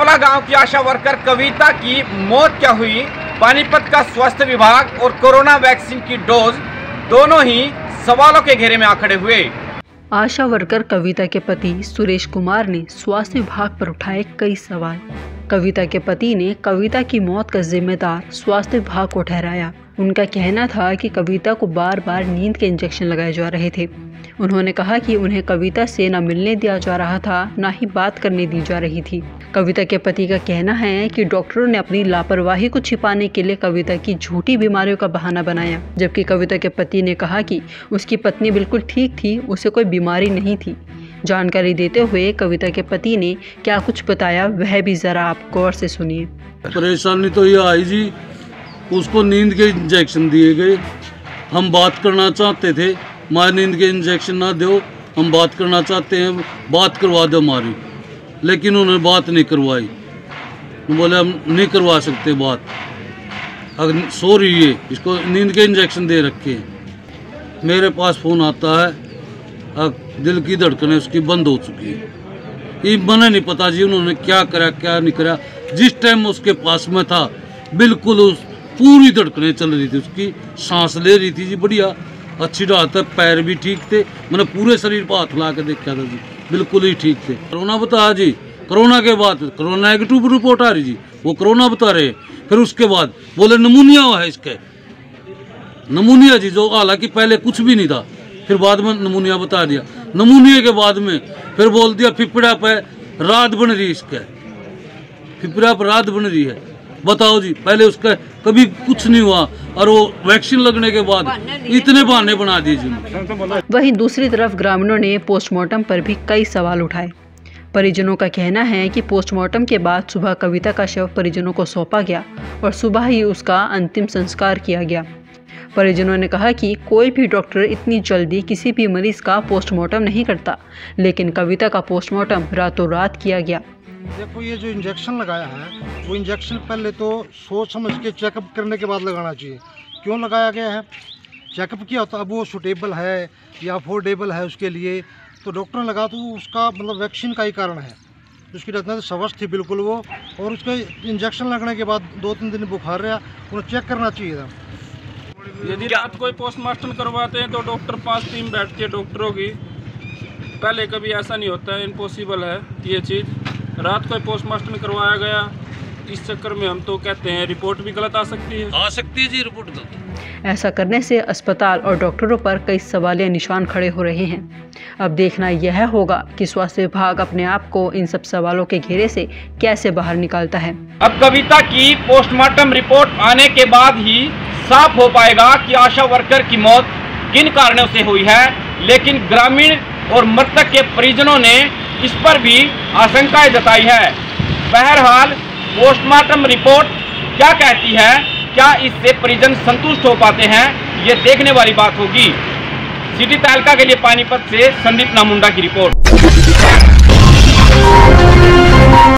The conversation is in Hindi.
सवाला गांव की आशा वर्कर कविता की मौत क्या हुई, पानीपत का स्वास्थ्य विभाग और कोरोना वैक्सीन की डोज दोनों ही सवालों के घेरे में आ खड़े हुए। आशा वर्कर कविता के पति सुरेश कुमार ने स्वास्थ्य विभाग पर उठाए कई सवाल। कविता के पति ने कविता की मौत का जिम्मेदार स्वास्थ्य विभाग को ठहराया। उनका कहना था कि कविता को बार बार नींद के इंजेक्शन लगाए जा रहे थे। उन्होंने कहा कि उन्हें कविता से न मिलने दिया जा रहा था, न ही बात करने दी जा रही थी। कविता के पति का कहना है कि डॉक्टरों ने अपनी लापरवाही को छिपाने के लिए कविता की झूठी बीमारियों का बहाना बनाया, जबकि कविता के पति ने कहा कि उसकी पत्नी बिल्कुल ठीक थी, उसे कोई बीमारी नहीं थी। जानकारी देते हुए कविता के पति ने क्या कुछ बताया, वह भी जरा आप गौर से सुनिए। परेशानी तो ये आई जी, उसको नींद के इंजेक्शन दिए गए। हम बात करना चाहते थे, माँ नींद के इंजेक्शन ना दो, हम बात करना चाहते हैं, बात करवा दो हमारी, लेकिन उन्होंने बात नहीं करवाई। बोले हम नहीं करवा सकते बात, अगर सो रही है, इसको नींद के इंजेक्शन दे रखे हैं। मेरे पास फ़ोन आता है, दिल की धड़कनें उसकी बंद हो चुकी है। ये मने नहीं पता जी उन्होंने क्या करा क्या नहीं करा। जिस टाइम उसके पास में था बिल्कुल उस पूरी धड़कनें चल रही थी, उसकी सांस ले रही थी जी, बढ़िया अच्छी रात है, पैर भी ठीक थे, मैंने पूरे शरीर पर हाथ ला के देखा था जी, बिल्कुल ही ठीक थे। कोरोना बताया जी, कोरोना के बाद कोरोना नेगेटिव रिपोर्ट आ रही जी, वो कोरोना बता रहे। फिर उसके बाद बोले नमूनिया हुआ है इसके, नमूनिया जी, जो हालांकि पहले कुछ भी नहीं था, फिर बाद में नमूनिया बता दिया। नमूनिया के बाद में फिर बोल दिया फिपड़ा पे रात बन रही, इसके फिपड़ा पर रात बन रही है। बताओ जी, पहले उसका कभी कुछ नहीं हुआ और वो वैक्सीन लगने के बाद इतने बहाने बना दिए जी। वहीं दूसरी तरफ ग्रामीणों ने पोस्टमार्टम पर भी कई सवाल उठाए। परिजनों का कहना है कि पोस्टमार्टम के बाद सुबह कविता का शव परिजनों को सौंपा गया और सुबह ही उसका अंतिम संस्कार किया गया। परिजनों ने कहा कि कोई भी डॉक्टर इतनी जल्दी किसी भी मरीज का पोस्टमार्टम नहीं करता, लेकिन कविता का पोस्टमार्टम रातों रात किया गया। देखो, ये जो इंजेक्शन लगाया है वो इंजेक्शन पहले तो सोच समझ के चेकअप करने के बाद लगाना चाहिए। क्यों लगाया गया है, चेकअप किया होता, अब वो सूटेबल है या अफोर्डेबल है उसके लिए, तो डॉक्टर ने लगा तो उसका मतलब वैक्सीन का ही कारण है। उसकी रत्ना स्वस्थ थी बिल्कुल वो, और उसके इंजेक्शन लगने के बाद 2-3 दिन बुखार रहा, उन्हें चेक करना चाहिए था। यदि रात कोई पोस्टमार्टम करवाते हैं तो डॉक्टर 5 टीम बैठती है डॉक्टरों की, पहले कभी ऐसा नहीं होता है, इम्पॉसिबल है ये चीज़। रात को पोस्टमार्टम करवाया गया, इस चक्कर में हम तो कहते हैं रिपोर्ट भी गलत आ सकती है जी, रिपोर्ट गलत। ऐसा करने से अस्पताल और डॉक्टरों पर कई सवालिया निशान खड़े हो रहे हैं। अब देखना यह होगा कि स्वास्थ्य विभाग अपने आप को इन सब सवालों के घेरे से कैसे बाहर निकालता है। अब कविता की पोस्टमार्टम रिपोर्ट आने के बाद ही साफ हो पाएगा कि आशा वर्कर की मौत किन कारणों से हुई है, लेकिन ग्रामीण और मृतक के परिजनों ने इस पर भी आशंकाएं जताई है। बहरहाल पोस्टमार्टम रिपोर्ट क्या कहती है, क्या इससे परिजन संतुष्ट हो पाते हैं, ये देखने वाली बात होगी। सिटी तहलका के लिए पानीपत से संदीप नामुंडा की रिपोर्ट।